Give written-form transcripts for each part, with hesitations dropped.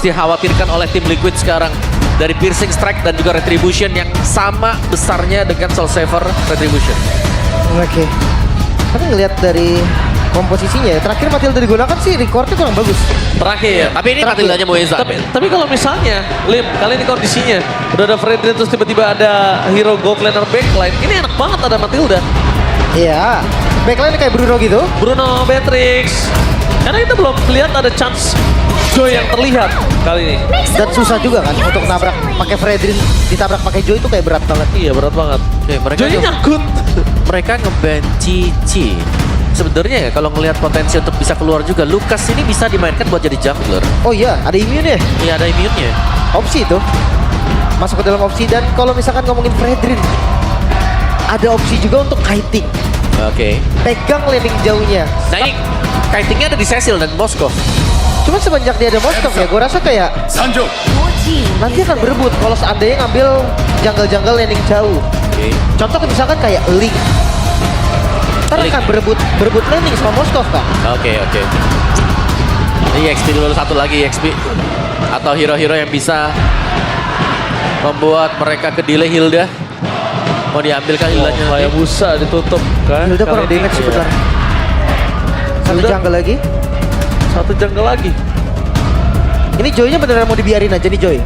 dikhawatirkan oleh tim Liquid sekarang dari Piercing Strike dan juga Retribution yang sama besarnya dengan Soul Saver Retribution. Oke. Tapi ngelihat dari komposisinya ya, terakhir Matilda digunakan sih recordnya kurang bagus. Terakhir, tapi ini Matildanya Moeza. Tapi kalau misalnya, Lim, kali ini kondisinya udah ada Fredrin terus tiba-tiba ada hero gold laner backline. Ini enak banget ada Matilda. Iya. Backline kayak Bruno gitu. Bruno, Beatrix. Karena kita belum lihat ada chance Joy yang terlihat kali ini. Dan susah juga kan untuk nabrak pakai Fredrin, ditabrak pakai Joy itu kayak berat banget. Iya berat banget. Oke, mereka Joy nyangkut. mereka nge-ban Cici. Sebenarnya ya kalau ngelihat potensi untuk bisa keluar juga, Lucas ini bisa dimainkan buat jadi jungler. Oh iya, ada immune ya? Iya, ada immune-nya. Opsi itu. Masuk ke dalam opsi. Dan kalau misalkan ngomongin Fredrin, ada opsi juga untuk kiting. Oke. Pegang landing jauhnya. Nah ini kitingnya ada di Cecil dan Moskov. Cuma semenjak dia ada Moskov ya, gue rasa kayak nanti akan berebut kalau seandainya ngambil jungle-jungle landing jauh. Oke. Contoh misalkan kayak Link. Ntar Link. akan berebut landing sama Moskov kan. Oke. Ini EXP dulu satu lagi EXP. Atau hero-hero yang bisa membuat mereka ke delay Hilda. Mau diambilkan Hildanya. Kayak busa ditutup kan. Hilda kurang Kali ini. damage sebentar. Satu Hilda. jungle lagi. Satu jungle lagi. Ini Joy-nya beneran mau dibiarin aja nih Joy?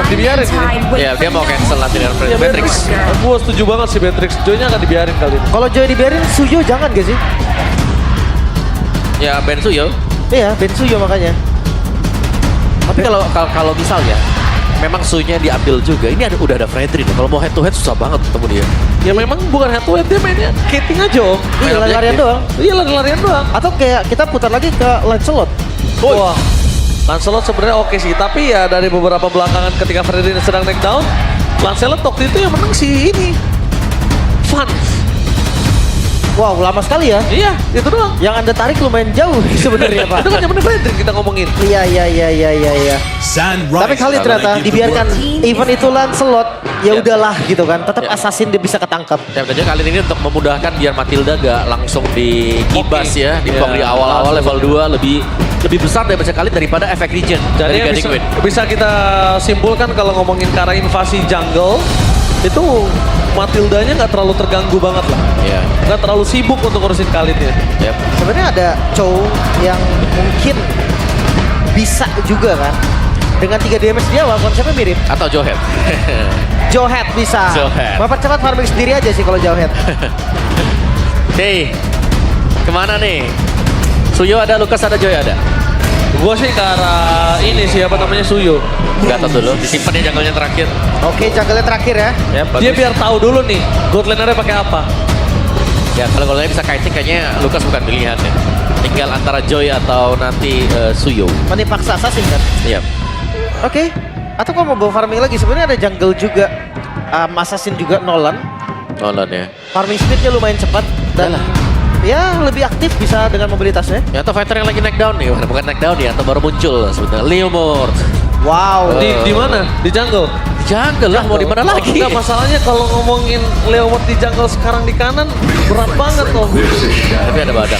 Dibiarin ini. Ya, dia mau cancel nanti dengan Ya, Beatrix. Gue setuju banget sih Beatrix. Joy-nya akan dibiarin kali ini. Kalau Joy dibiarin, Suyo jangan gak sih? Ya, Ben Suyo. Iya, Ben Suyo makanya. Tapi kalau misalnya memang Sunya diambil juga, ini udah ada Fredrin. Kalau mau head to head susah banget ketemu dia. Ya memang bukan head to head, dia mainnya kiting aja om. Iya, lari-larian doang. Iya lari-larian doang. Atau kayak kita putar lagi ke Lancelot. Wah, Lancelot sebenarnya oke sih, tapi ya dari beberapa belakangan ketika Fredrin sedang naik down, Lancelot waktu itu yang menang si ini. Fun. Wow, lama sekali ya. Iya, itu doang. Yang Anda tarik lumayan jauh sebenarnya Pak. Itu kan yang bener Fredrin kita ngomongin. Iya. Tapi kali ternyata dibiarkan event itu Lancelot, ya Ya. udahlah gitu kan. Tetap Ya. assassin dia bisa ketangkap. Ya, tentunya kali ini untuk memudahkan biar Matilda gak langsung dikibas ya, di Ya, di awal-awal level 2 lebih besar daripada efek regen dari Jadi Guiding Wind. bisa kita simpulkan kalau ngomongin ke arah invasi jungle, itu Matildanya nggak terlalu terganggu banget lah. Iya. Nggak terlalu sibuk untuk ngurusin Khalidnya. Yep. Sebenarnya ada Chow yang mungkin bisa juga kan. Dengan 3 damage di awal konsepnya mirip. Atau Johead. Jawhead bisa. Jawhead. Mempercepat farming sendiri aja sih kalau Jawhead. Oke, kemana nih? Suyo ada, Lucas ada, Joy ada. Gue sih ke arah ini sih apa namanya Suyo. Gatot dulu, disimpan ya jungle-nya terakhir. Oke, jungle terakhir ya. Ya, Dia biar tahu dulu nih gold lanernya pakai apa. Ya kalau golnya bisa kiting kayaknya Lucas bukan pilihan ya. Tinggal antara Joy atau nanti Suyo. Mending paksa assassin kan. Iya. Oke. Atau kalau mau bawa farming lagi sebenarnya ada jungle juga. Assassin juga Nolan. Nolan ya. Farming speednya lumayan cepat dan ya lebih aktif bisa dengan mobilitasnya. Ya atau fighter yang lagi naik down nih, bukan naik down ya, atau baru muncul sebenarnya. Leomord. Wow. Di mana? Di jungle. Jungle lah, mau di mana lagi? Enggak, masalahnya kalau ngomongin Leomord di jungle sekarang di kanan berat banget loh. Tapi ada badak.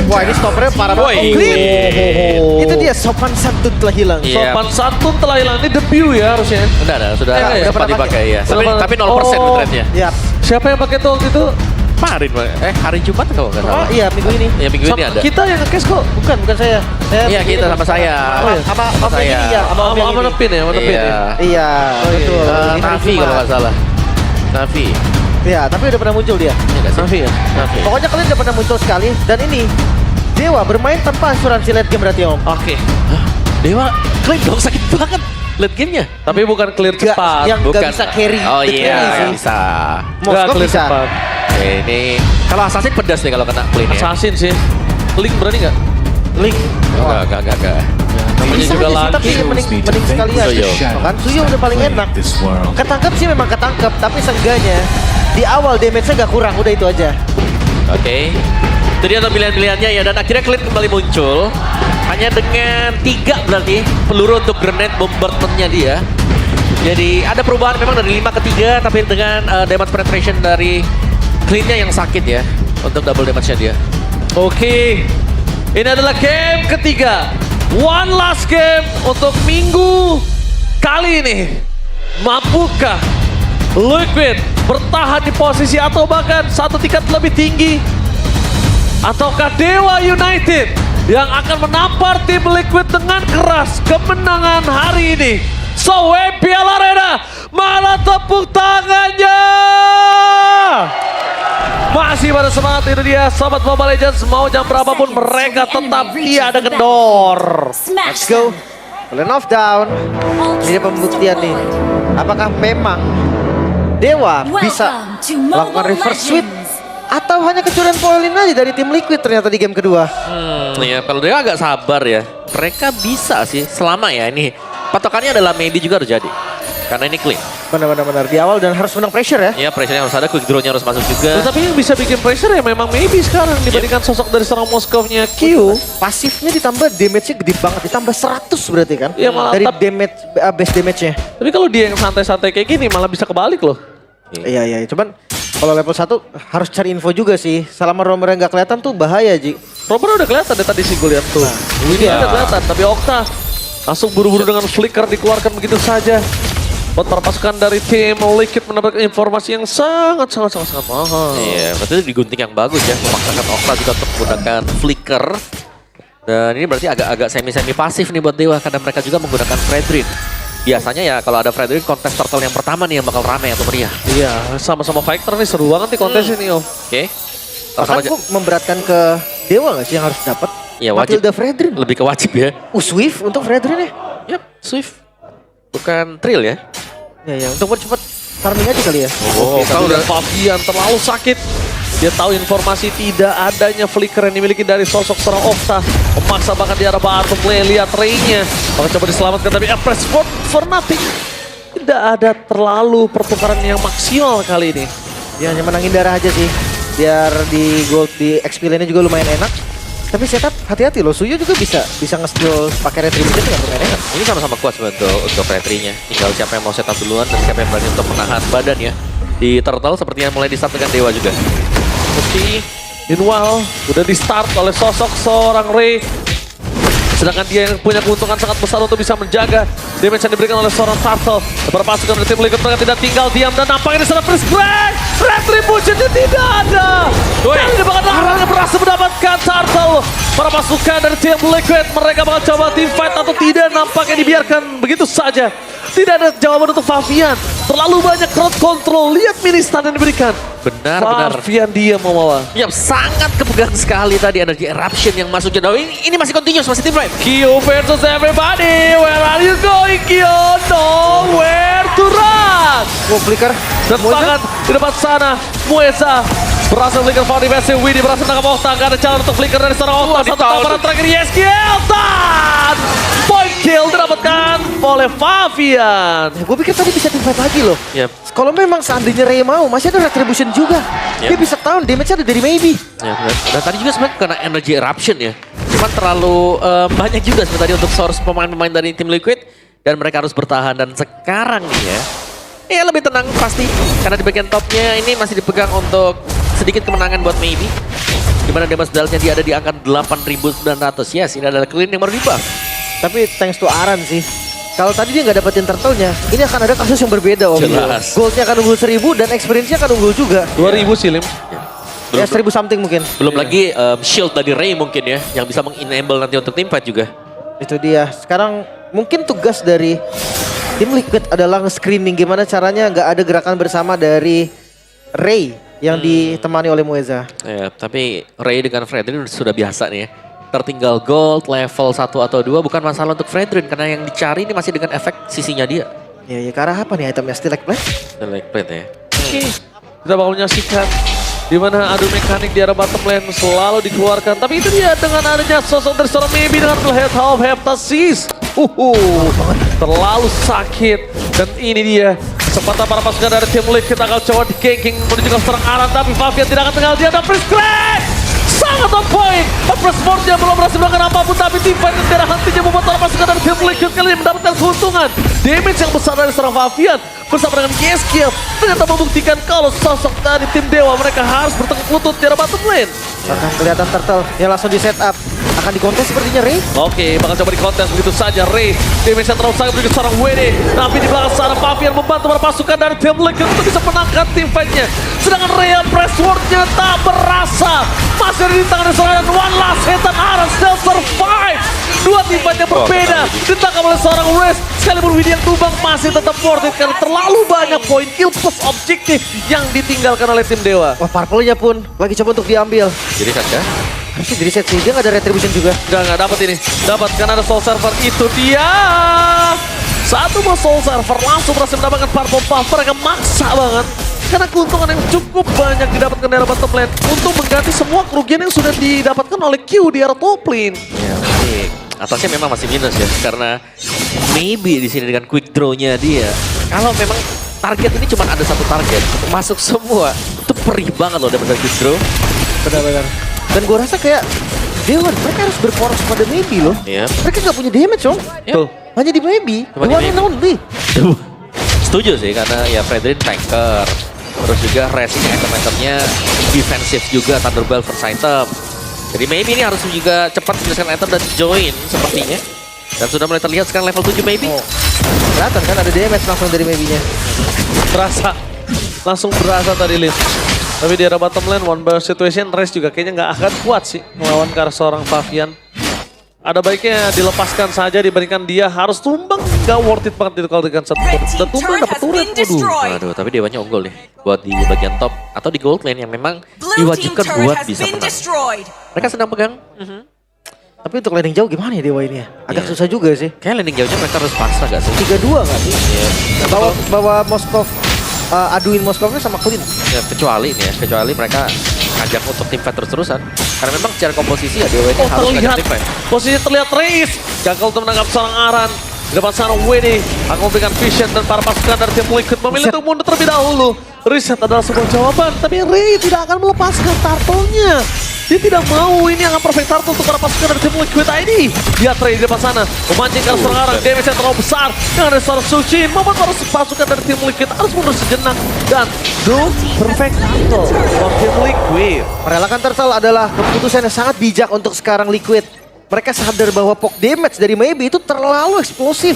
Wah ini stoppernya parah banget. Woi. Oh, clean. Itu dia sopan santun telah hilang. Iya. Sopan santun telah hilang, ini debut ya harusnya. Sudah Ya, sempat pernah dipakai ya. Sudah Tapi pernah. 0% Oh. trade-nya. Ya. Siapa yang pakai tuh waktu itu? Kemarin, hari Jumat kalau nggak Oh salah. iya minggu ini. Ya minggu ini ada. Kita yang nge-case kok. Bukan saya. Iya kita sama saya. Oh, iya. Sama Om saya. yang ini ya. Sama Om yang Sama ini. Nepin ya, sama Nepin ya. Iya. Iya, betul. Ini hari Navi Jumat. kalau nggak salah. Navi. Iya, tapi udah pernah muncul dia. Iya nggak sih? Navi ya? Navi. Pokoknya kalian udah pernah muncul sekali. Dan ini Dewa bermain tanpa asuransi late game berarti Om. Oke. Hah? Dewa, klaim dong sakit banget late game-nya. Tapi bukan clear Gak, cepat. yang gak bisa carry. Oh The iya, carry sih. nggak bisa. Nggak Moskov clear bisa. cepat. Ini kalau Assassin pedas nih kalau kena clean ya. Assassin sih. Link berani nggak? Link. Enggak. Namanya Bisa juga aja sih, lagi. tapi mending sekalian. Suyo. Kan Suyo udah paling enak. Ketangkep sih memang ketangkep, tapi seenggaknya di awal damage-nya gak kurang, udah itu aja. Oke. Itu dia pilihan-pilihannya ya, dan akhirnya Clint kembali muncul. Hanya dengan 3 berarti peluru untuk grenade bombardment-nya dia. Jadi ada perubahan memang dari 5 ke 3, tapi dengan damage penetration dari Clint-nya yang sakit ya. Untuk double damage-nya dia. Oke. Ini adalah game ketiga One last game untuk minggu kali ini. Mampukah Liquid bertahan di posisi atau bahkan satu tingkat lebih tinggi? Ataukah Dewa United yang akan menampar tim Liquid dengan keras kemenangan hari ini? So, WPL Arena, mana tepuk tangannya? Masih pada semangat itu dia, Sobat Mobile Legends. Mau jam berapapun mereka tetap tiada kendor. Let's go. Lane of down. Ini pembuktian nih. Apakah memang Dewa bisa melakukan reverse sweep? Atau hanya kecurian poin aja dari tim Liquid ternyata di game kedua. Ya kalau dia agak sabar ya. Mereka bisa sih selama ya ini. Patokannya adalah maybe juga harus jadi. Karena ini clean. Benar-benar di awal dan harus menang pressure ya. Ya pressure-nya harus ada, quick draw-nya harus masuk juga. Tapi yang bisa bikin pressure ya memang maybe sekarang dibandingkan sosok dari seorang Moskov-nya Q. Pasifnya ditambah damage-nya gede banget. Ditambah 100 berarti kan. Iya, malah dari damage, base damage-nya. Tapi kalau dia yang santai-santai kayak gini malah bisa kebalik loh. Iya. Cuman kalau level 1 harus cari info juga sih. Selama romer nggak kelihatan tuh bahaya, Ji. Romer udah kelihatan deh tadi sih gue lihat tuh. Ini udah kelihatan, tapi Okta langsung buru-buru dengan flicker dikeluarkan begitu saja. Buat para pasukan dari tim Liquid mendapatkan informasi yang sangat mahal. Iya, berarti digunting yang bagus ya. Memaksakan Okta juga untuk menggunakan flicker. Dan ini berarti agak semi-semi pasif nih buat Dewa. Karena mereka juga menggunakan Fredrin. Biasanya ya kalau ada Fredrin, kontes turtle yang pertama nih yang bakal rame atau meriah. Iya, sama-sama fighter nih, seru banget nih kontes ini Om. Oke. Bahkan kok memberatkan ke Dewa nggak sih yang harus dapat? Iya wajib. Matilda Fredrin. Lebih ke wajib ya. Swift untuk Fredrin ya? Yap, Swift. Bukan Trill ya. Ya, untuk mempercepat farming aja kali ya. Oh, kalau udah Fabian terlalu sakit. Dia tahu informasi tidak adanya flicker yang dimiliki dari sosok seorang Okta. Memaksa bahkan di arah bottom lane, lihat Ray-nya. Bakal coba diselamatkan tapi press for nothing. Tidak ada terlalu pertukaran yang maksimal kali ini. Ya hanya menangin darah aja sih. Biar di gold, di XP lane-nya juga lumayan enak. Tapi setup hati-hati loh, Suyo juga bisa nge-steal pakai retribution nggak lumayan enak. Ini sama-sama kuat sebenarnya untuk retrinya. Tinggal siapa yang mau setup duluan dan siapa yang berani untuk menahan badan ya. Di Turtle sepertinya mulai di-start dengan Dewa juga. Meski Meanwhile udah di-start oleh sosok seorang Ray. Sedangkan dia yang punya keuntungan sangat besar untuk bisa menjaga damage yang diberikan oleh seorang Turtle. Beberapa pasukan dari tim Liquid mereka tidak tinggal diam dan nampaknya di sana Freeze Break. Retribution-nya tidak ada. Kali ini bakal orang yang berhasil mendapatkan Turtle. Para pasukan dari tim Liquid mereka bakal coba team fight atau tidak, nampaknya dibiarkan begitu saja. Tidak ada jawaban untuk Fabian. Terlalu banyak crowd control. Lihat mini stun yang diberikan. Benar. Fabian dia membawa. Ya sangat kepegang sekali tadi energi eruption yang masuk jadwal. Ini masih continuous, masih team fight. Kyo versus everybody. Where are you going, Kyo? Nowhere to run. Flicker. Dan tangan di depan sana. Mueza berhasil flicker for defensive. Widdy berhasil menangkap Okta. Gak ada jalan untuk flicker dari seorang Okta. Satu tamparan terakhir YSKL. Dan point kill didapatkan oleh Fabian. Gue pikir tadi bisa team fight lagi loh. Yap. Kalau memang seandainya Ray mau, masih ada retribution juga. Dia bisa tahu damage-nya ada dari maybe. Ya, dan tadi juga sebenarnya kena energy eruption ya. Cuman terlalu banyak juga sebenarnya untuk source pemain-pemain dari tim Liquid. Dan mereka harus bertahan. Dan sekarang nih ya lebih tenang pasti. Karena di bagian topnya ini masih dipegang untuk sedikit kemenangan buat maybe. Dimana damage dalnya dia ada di angka 8.900. Yes, ini adalah clean yang baru di-buff. Tapi thanks to Aran sih. Kalau tadi dia nggak dapetin turtle-nya, ini akan ada kasus yang berbeda Om. Jelas. Gold-nya akan unggul 1000 dan experience-nya akan unggul juga. 2000 sih Lim. Ya 1000 something mungkin. Belum lagi shield dari Ray mungkin ya. Yang bisa meng-enable nanti untuk team fight juga. Itu dia. Sekarang mungkin tugas dari tim Liquid adalah nge-screening gimana caranya nggak ada gerakan bersama dari Ray yang ditemani oleh Mueza. Ya, tapi Ray dengan Fredrin sudah biasa nih ya. Tertinggal gold, level 1 atau 2 bukan masalah untuk Fredrin. Karena yang dicari ini masih dengan efek sisinya dia. Ya ke arah apa nih itemnya? Still like play? Like plate ya. Oke, kita bakal menyaksikan di mana adu mekanik di arah bottom lane selalu dikeluarkan. Tapi itu dia dengan adanya sosok dari seorang Maybe dengan head half heptasis. Terlalu sakit. Dan ini dia kesempatan para pasukan dari tim Liquid akan coba di ganking menuju ke seorang Aran. Tapi Fabian tidak akan tinggal dia. Dan Freeze Crack! Sangat on point. Press boardnya belum berhasil melakukan apapun. Tapi tim fight yang tidak hentinya membuat para pasukan dari tim Liquid kali ini mendapatkan keuntungan. Damage yang besar dari seorang Fabian bersama dengan Geskiel ternyata membuktikan kalau sosok dari tim Dewa mereka harus bertekuk lutut di arah bottom lane. Bahkan kelihatan turtle yang langsung di setup. Akan dikontes sepertinya Ray. Oke, bakal coba dikontes begitu saja. Ray, damage-nya terlalu sangat begitu seorang WD. Tapi di belakang sana Fabian membantu para pasukan dari tim Liquid untuk bisa menangkan tim fight-nya. Sedangkan Ray pressword-nya tak berasa. Masih ada di tangan serangan One Last Hit dan Aran still survive. Dua tim fight-nya berbeda. Ditangkap oleh seorang Raze. Sekalipun Widi yang tumbang masih tetap worth it karena terlalu banyak poin kill plus objektif yang ditinggalkan oleh tim Dewa. Wah, purple-nya pun lagi coba untuk diambil. Jadi saja. Harusnya di reset sih, dia nggak ada retribution juga. Nggak dapat ini. Dapat karena ada soul server. Itu dia. Satu bos soul server langsung berhasil mendapatkan purple buff. Mereka maksa banget. Karena keuntungan yang cukup banyak didapatkan dari bottom lane untuk mengganti semua kerugian yang sudah didapatkan oleh Q di arah top lane. Ya, tapi atasnya memang masih minus ya. Karena maybe di sini dengan quick draw-nya dia. Kalau memang target ini cuma ada satu target. Untuk masuk semua. Itu perih banget loh dapat dari quick draw. Benar-benar. Dan gue rasa kayak Dewa, mereka harus berfokus pada maybe loh. Iya. Mereka nggak punya damage dong. Tuh. Hanya di maybe. Cuma di One and only. Setuju sih karena ya Fredrin tanker. Terus juga racing item-itemnya defensif juga, Thunderbolt first item. Jadi maybe ini harus juga cepat menyelesaikan item dan join sepertinya. Dan sudah mulai terlihat sekarang level 7 maybe. Kelihatan kan ada damage langsung dari maybe-nya. Berasa. Langsung berasa tadi Lin. Tapi di arah bottom lane, one bar situation, Raze juga kayaknya nggak akan kuat sih melawan ke arah seorang Fabian. Ada baiknya dilepaskan saja dibandingkan dia harus tumbang. Nggak worth it banget itu kalau dengan satu turret. Dan tumbang dapat turret, waduh. Waduh, tapi Dewanya unggul nih. Buat di bagian top atau di gold lane yang memang diwajibkan buat bisa menang. Mereka sedang pegang. Tapi untuk landing jauh gimana ya Dewa ini ya? Agak Iya. susah juga sih. Kayak landing jauhnya mereka harus pasrah gak sih? 3-2 nggak sih? Iya. Bawa Moskov, aduin Moskovnya sama Clean. Ya, kecuali nih ya, kecuali mereka ngajak untuk tim fight terus-terusan. Karena memang secara komposisi ya Dewa ini harus ngajak Terlihat. tim fight. Posisi terlihat Raze. Gagal untuk menangkap seorang Aran. Di depan sana WD akan memberikan vision dan para pasukan dari tim Liquid memilih untuk mundur terlebih dahulu. Reset adalah sebuah jawaban, tapi Ray tidak akan melepaskan turtle-nya. Dia tidak mau, ini akan perfect turtle untuk para pasukan dari tim Liquid ID. Lihat Ray di depan sana, memancing ke seorang Aran, damage yang terlalu besar. Dengan ada seorang Suchin, membuat para pasukan dari tim Liquid harus mundur sejenak. Dan perfect turtle for tim Liquid. Merelakan turtle adalah keputusan yang sangat bijak untuk sekarang Liquid. Mereka sadar bahwa poke damage dari maybe itu terlalu eksplosif.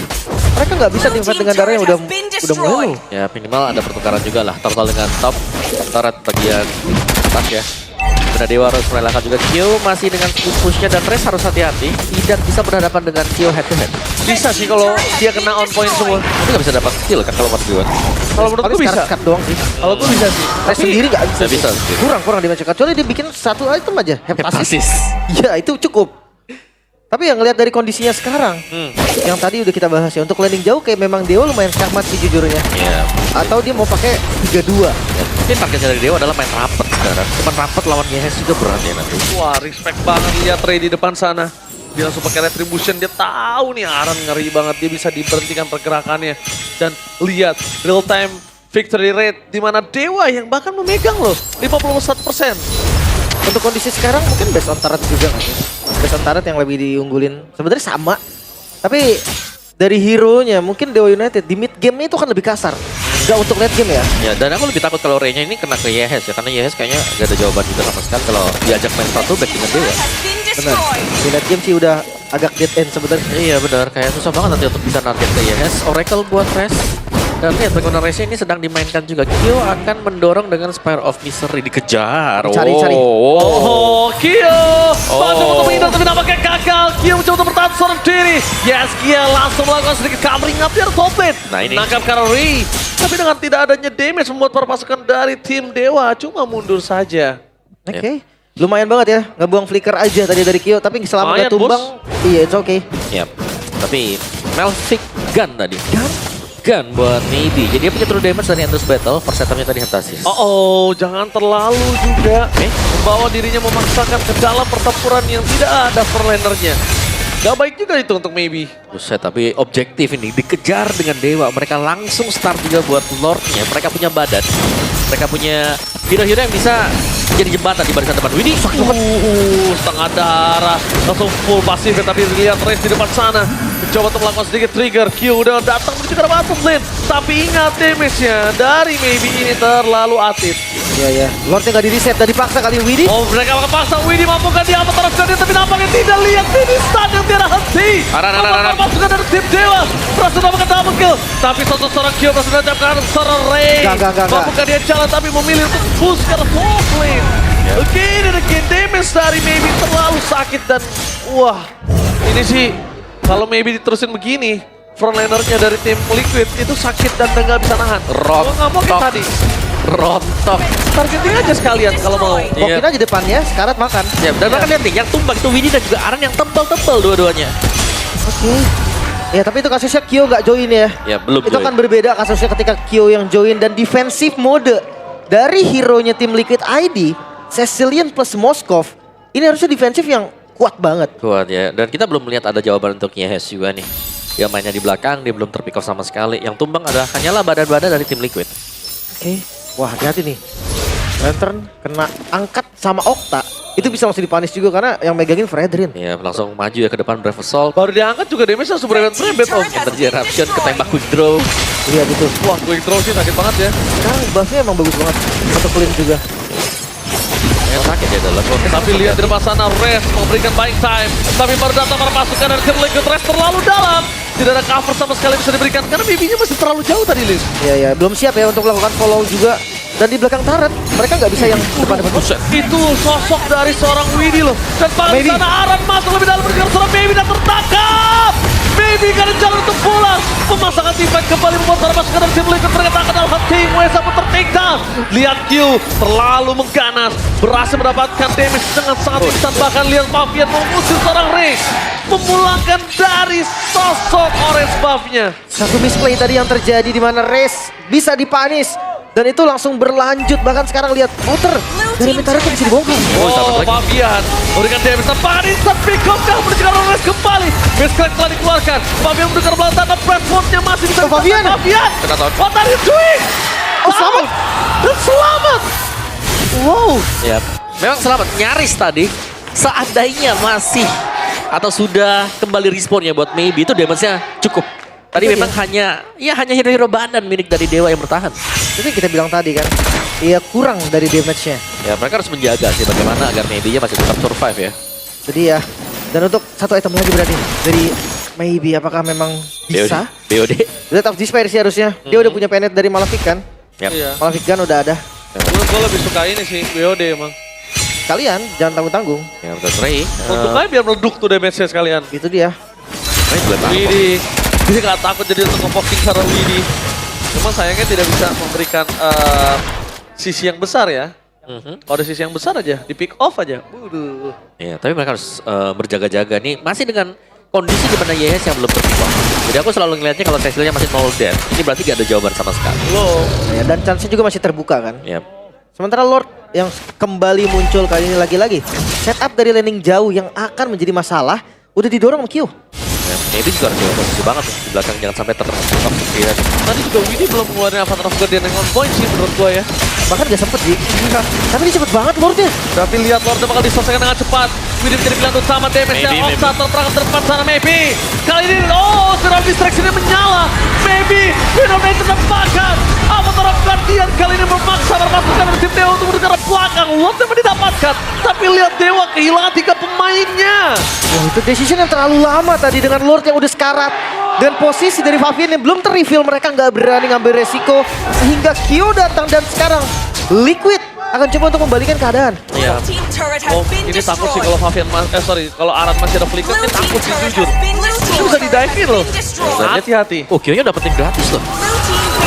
Mereka nggak bisa tim fight dengan darah yang udah mulai low. Ya minimal ada pertukaran juga lah. Turtle dengan top, turret bagian atas ya. Benar Dewa harus merelakan juga. Kyo masih dengan push-nya dan Raze harus hati-hati. Tidak bisa berhadapan dengan Kyo head to head. Bisa sih kalau dia kena on point semua. Tapi nggak bisa dapat kill kan kalau Dewa. Kalau menurutku bisa. Cut doang sih. Kalau gue bisa sih. Raze sendiri nggak bisa. Nggak bisa. sih. Kurang damage cut. Kecuali dia bikin satu item aja. Heptasis. Heptasis. Ya itu cukup. Tapi yang ngelihat dari kondisinya sekarang, yang tadi udah kita bahas ya, untuk landing jauh kayak memang Dewa lumayan cermat sih jujurnya. Iya. Atau dia mau pakai 3-2. Ya, mungkin targetnya dari Dewa adalah main rapet sekarang. Cuman rapet lawan Yehes juga berat ya nanti. Wah, respect banget lihat Ray di depan sana. Dia langsung pakai retribution, dia tahu nih Aran ngeri banget, dia bisa diberhentikan pergerakannya. Dan lihat real time victory rate di mana Dewa yang bahkan memegang loh 51%. Untuk kondisi sekarang mungkin best on turret juga nggak sih? Best on turret yang lebih diunggulin. Sebenarnya sama. Tapi dari hero-nya mungkin Dewa United di mid game-nya itu kan lebih kasar. Nggak untuk late game ya. Ya, dan aku lebih takut kalau Ray-nya ini kena ke Yehes ya. Karena Yehes kayaknya gak ada jawaban juga sama sekali kalau diajak main satu back dengan Dewa. Benar. Di late game sih udah agak dead end sebenarnya. Iya benar, kayak susah banget nanti untuk bisa target ke Yehes. Oracle buat Raze. Dan lihat bagaimana Raze ini sedang dimainkan juga. Kyo akan mendorong dengan Spire of Misery dikejar. Cari. Oh, Kyo! Mencoba untuk menghindar tapi nampaknya gagal. Kyo mencoba untuk bertahan seorang diri. Yes, Kyo langsung melakukan sedikit covering up di arah top lane. Nah, ini. Nangkap Karori. Tapi dengan tidak adanya damage membuat para pasukan dari tim Dewa cuma mundur saja. Oke. Lumayan banget ya. Ngebuang flicker aja tadi dari Kyo. Tapi selama Lumayan, nggak tumbang, iya it's okay. Yap. Tapi Melfic Gun tadi. Gun buat Maybe. Jadi dia punya true damage dari Endless Battle. First itemnya tadi Heptasis. Oh, jangan terlalu juga. Membawa dirinya memaksakan ke dalam pertempuran yang tidak ada perlanernya. Gak baik juga itu untuk Maybe. Buset, tapi objektif ini dikejar dengan Dewa. Mereka langsung start juga buat Lordnya. Mereka punya badan. Mereka punya hero-hero yang bisa jadi jembatan di barisan depan. Widih, Setengah darah. Langsung full pasif, tapi lihat Raze di depan sana. Mencoba untuk melakukan sedikit trigger. Q udah datang menuju ke arah bottom lane. Tapi ingat damage-nya dari Maybe ini terlalu atit. Iya ya, Lordnya nggak di reset, dan dipaksa kali Widhi. Oh, mereka paksa Widhi mampukah dia Avatar of God, tapi nampaknya tidak. Lihat ini stun yang tidak henti. Pasukan dari tim Dewa berhasil mendapatkan double kill. Tapi sosok seorang Kyo berhasil menancapkan seorang Ray. Enggak. Mampukah dia jalan tapi memilih untuk push ke top lane. Again and again, damage dari Maybe terlalu sakit dan wah, ini sih kalau Maybe diterusin begini, frontlinernya dari tim Liquid itu sakit dan nggak bisa nahan. Nggak mau kayak tadi. Rontok. Targeting aja sekalian kalau mau. Pokin aja depannya, Scarlet makan. Ya, dan bahkan lihat nih, yang tumbang itu Widhi dan juga Aran yang tebal-tebal dua-duanya. Oke. Ya tapi itu kasusnya Kyo nggak join ya. Ya, belum Itu join. kan berbeda kasusnya ketika Kyo yang join dan defensive mode dari hero-nya tim Liquid ID, Cecilian plus Moskov. Ini harusnya defensif yang kuat banget. Kuat ya, dan kita belum melihat ada jawaban untuk Yehes juga nih. Dia mainnya di belakang, dia belum terpick off sama sekali. Yang tumbang adalah hanyalah badan-badan dari tim Liquid. Oke. Wah hati-hati nih. Lantern kena angkat sama Okta. Itu bisa langsung dipanis juga karena yang megangin Fredrin. Ya, langsung maju ya ke depan Brave Assault. Baru diangkat juga damage langsung berebet om. Energy Eruption, ketembak quick draw. Lihat itu. Wah, quick throw sih sakit banget ya. Sekarang buffnya emang bagus banget. Satu clean juga. Yang sakit ya dalam. Tapi lihat di depan sana, Rest memberikan baik time. Tapi baru datang para pasukan dari tim Liquid, Rest terlalu dalam. Tidak ada cover sama sekali bisa diberikan karena Maybe-nya masih terlalu jauh tadi, Liz. Ya belum siap ya untuk melakukan follow juga. Dan di belakang turret, mereka nggak bisa yang depan-depan. Buset, itu sosok dari seorang Widhi loh. Dan pada Maybe. sana Aran masuk lebih dalam bergerak seorang Maybe dan tertangkap. Maybe kan jalan untuk pulang. Pemasangan teamfight kembali membuat para pasukan dari tim Liquid ternyata dalam hati. Wesa pun tertinggal. Lihat Q terlalu mengganas. Berhasil mendapatkan damage dengan sangat instan. Bahkan lihat Mavian mengusir seorang Ray. Memulangkan dari sosok orange buff-nya. Satu misplay tadi yang terjadi di mana Race bisa dipanis. Dan itu langsung berlanjut, bahkan sekarang lihat Outer dari Metaronya bisa dibongkar. Oh, Fabian memberikan damage tambahan instant pick up kah menunjukkan Rolls kembali. Base crack telah dikeluarkan. Fabian mendengar belakang tanah platformnya masih bisa Oh, Fabian. Fabian. Kena tahun. What are you doing? Oh, selamat. Dan selamat. Wow. Ya, memang selamat. Nyaris tadi, seandainya masih atau sudah kembali respawnnya buat Maybe itu damage-nya cukup. Tadi Itu memang hanya hero-hero badan milik dari Dewa yang bertahan. Itu yang kita bilang tadi kan, iya kurang dari damage-nya. Ya, mereka harus menjaga sih bagaimana agar Maybe-nya masih tetap survive ya. Jadi ya, dan untuk satu item lagi berarti dari Maybe, apakah memang bisa? BOD. Death of Despair sih harusnya. Dia udah punya penet dari Malefic kan? Yap. Iya. Malefic Gun udah ada. Gue lebih suka ini sih, BOD emang. Kalian jangan tanggung-tanggung. Ya, betul. Ray. Untuk aja biar meleduk tuh damage-nya sekalian. Itu dia. Ray boleh tahu. Widhi. Dia gak takut jadi untuk nge-posting cara Widhi. Cuma sayangnya tidak bisa memberikan sisi yang besar ya. Kalau ada sisi yang besar aja, di pick off aja. Waduh. Ya, tapi mereka harus berjaga-jaga nih. Masih dengan kondisi di mana Yehes yang belum terpick off. Jadi aku selalu ngeliatnya kalau Cecilnya masih 0 death, ini berarti gak ada jawaban sama sekali. Loh. Ya, dan chance-nya juga masih terbuka kan? Yap. Sementara Lord yang kembali muncul kali ini lagi-lagi. Setup dari laning jauh yang akan menjadi masalah, udah didorong sama Q. Ya, Maybe juga harus jaga posisi banget tuh di belakang, jangan sampai terpick off. Tadi juga Widhi belum ngeluarin Avatar of Guardian yang on point sih menurut gua ya. Bahkan gak sempet sih. Tapi ini cepet banget Lordnya. Tapi lihat Lordnya bakal diselesaikan dengan cepat. Widhi menjadi pilihan utama damage-nya. Maybe. Oksa terperangkap depan sana Maybe. Kali ini, seram distraction-nya menyala. Maybe, Widowmaker terpakan. Avatar of Guardian kali ini memaksa berpasukan dari tim Dewa untuk menuju ke belakang. Lordnya mendapatkan. Tapi lihat Dewa kehilangan 3 pemainnya. Wah itu decision yang terlalu lama tadi dengan Lord yang udah sekarat. Dan posisi dari Fabian yang belum terreveal, mereka nggak berani ngambil resiko. Sehingga Q datang dan sekarang Liquid akan coba untuk membalikan keadaan. Iya. Oh, ini takut sih kalau Fabian, kalau Aran masih ada flicker, ini takut sih jujur. Itu bisa di-dive-in loh. Hati-hati. Oh, Q-nya dapetin gratis loh.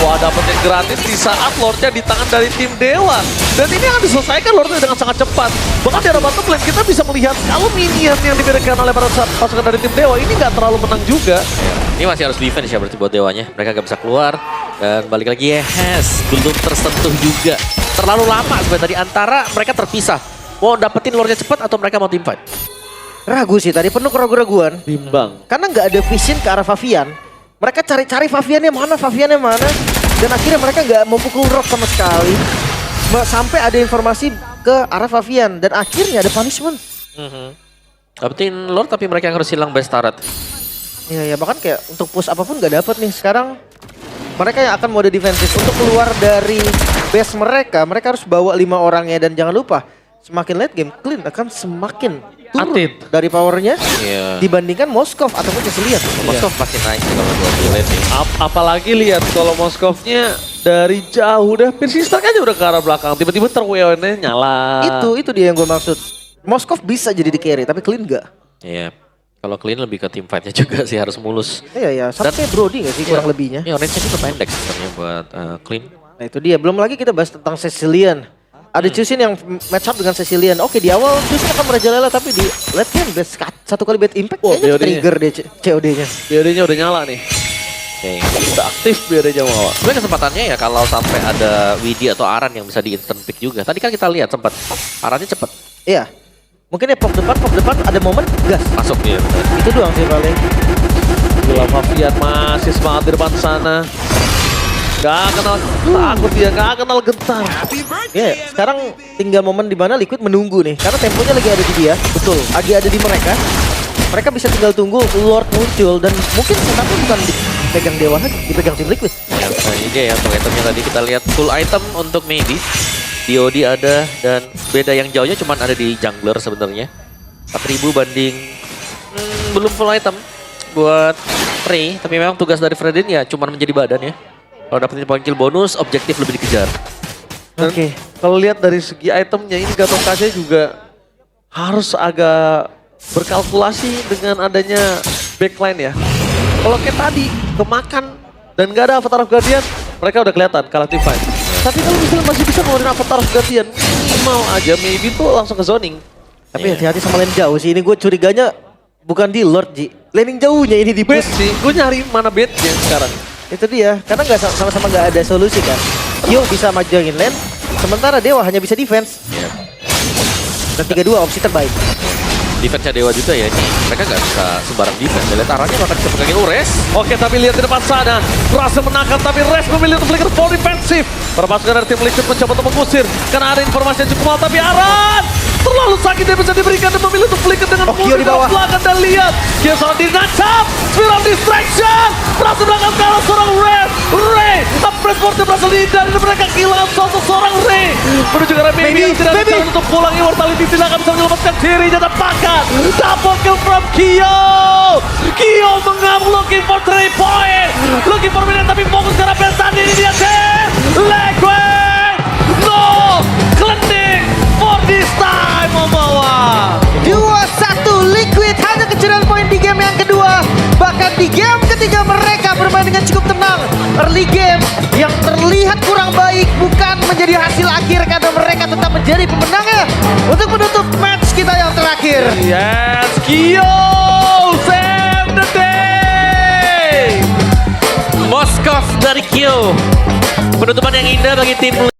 Wah, dapetin gratis di saat Lordnya di tangan dari tim Dewa. Dan ini akan diselesaikan Lordnya dengan sangat cepat. Bahkan di arah bottom lane kita bisa melihat kalau minion yang diberikan oleh para pasukan dari tim Dewa ini nggak terlalu menang juga. Ini masih harus defense ya berarti buat Dewanya. Mereka gak bisa keluar. Dan balik lagi Yehes, belum tersentuh juga. Terlalu lama sebenarnya tadi antara mereka terpisah. Mau dapetin lore-nya cepat atau mereka mau team fight? Ragu sih tadi, penuh keraguan-raguan. Bimbang. Karena nggak ada vision ke arah Fabian. Mereka cari-cari Fabiannya mana. Dan akhirnya mereka nggak mau pukul rock sama sekali. Sampai ada informasi ke arah Fabian. Dan akhirnya ada punishment. Dapetin lore tapi mereka yang harus hilang best turret. Iya, bahkan kayak untuk push apapun nggak dapet nih. Sekarang mereka yang akan mode defensif. Untuk keluar dari base mereka harus bawa 5 orangnya. Dan jangan lupa, semakin late game, Clean akan semakin turun Atit. dari powernya Iya. dibandingkan Moskov ataupun Cecilian. Moskov pasti naik sih kalau dua lane nih. Apalagi lihat kalau Moskovnya dari jauh udah Persistek aja udah ke arah belakang. Tiba-tiba terweonnya nyala. Itu dia yang gue maksud. Moskov bisa jadi di carry, tapi Clean gak. Iya. Kalau Clean lebih ke team fight-nya juga sih harus mulus. Iya, sama kayak Brody gak sih kurang lebihnya. Iya, range-nya juga pendek sebenarnya buat Clean. Nah itu dia, belum lagi kita bahas tentang Cecilian. Ada Chusin yang match up dengan Cecilian. Oke, di awal Chusin akan merajalela, tapi di late game satu kali bad impact kayaknya BOD-nya. trigger deh COD-nya. BOD-nya udah nyala nih. Oke. Udah aktif BOD-nya mau. Sebenarnya kesempatannya ya kalau sampai ada Widi atau Aran yang bisa di instant pick juga. Tadi kan kita lihat sempat Arannya cepet Iya. Mungkin ya pop depan ada momen gas. masuk ya. Itu doang sih paling. Gila Favian masih semangat di depan sana. Gak kenal takut dia, gak kenal gentar. Ya, sekarang tinggal momen di mana Liquid menunggu nih. Karena temponya lagi ada di dia. Betul. Lagi ada di mereka. Mereka bisa tinggal tunggu Lord muncul dan mungkin senapnya bukan dipegang Dewa lagi, dipegang tim Liquid. Ya, nah ini dia ya untuk itemnya tadi kita lihat full item untuk Maybe. DOD ada dan beda yang jauhnya cuma ada di jungler sebenarnya. 4.000 banding belum full item buat Ray, tapi memang tugas dari Fredin ya cuma menjadi badan ya. Kalau dapetin poin kill bonus, objektif lebih dikejar. Oke. Kalau lihat dari segi itemnya ini Gatot Kaca juga harus agak berkalkulasi dengan adanya backline ya. Kalau kayak tadi kemakan dan gak ada Avatar of Guardian, mereka udah kelihatan kalah tim fight. Tapi kalau misalnya masih bisa ngeluarin Avatar of Guardian, minimal aja maybe tuh langsung ke zoning. Tapi Iya. hati-hati sama lane jauh sih. Ini gue curiganya bukan di Lord, Ji. Laning jauhnya ini di Bet push. sih, gue nyari mana bednya sekarang. Itu dia. Karena nggak sama-sama nggak ada solusi kan. Kyo bisa majuin lane. Sementara Dewa hanya bisa defense. Ya. Dan 3-2 opsi terbaik. Defense-nya Dewa juga ya ini. Mereka nggak bisa sembarang defense. Lihat arahnya bahkan bisa pegangin Ures. Oke, tapi lihat di depan sana. Berhasil menangkap, tapi Res memilih untuk flicker full defensif. Perpasukan dari tim Liquid mencoba untuk mengusir. Karena ada informasi yang cukup mahal, tapi Aran terlalu sakit dia bisa diberikan dan memilih untuk flicker dengan Kyo di bawah. belakang dan lihat. Kyo salah dinancap. Sphere of Distraction. Berhasil menangkap kalah seorang Res. Ray. Upgrade berhasil dihindari dan mereka kehilangan sosok seorang Ray. Menuju ke arah Maybe yang tidak ada cara untuk pulang. Immortality tidak akan bisa menyelamatkan diri. Dan tepakan. Double kill from Kyo. Kyo looking for 3 point. Looking for minute tapi fokus ke arah Pestan. Ini dia Tim Liquid. No. Cleansing for this time membawa. 2-1 Liquid hanya kecurian poin di game yang kedua. Bahkan di game ketiga mereka bermain dengan cukup tenang. Early game yang terlihat kurang baik bukan menjadi hasil akhir karena mereka tetap menjadi pemenangnya. Untuk menutup match kita yang terakhir. Yes, Kyo save the day. Moskov dari Kyo. Penutupan yang indah bagi tim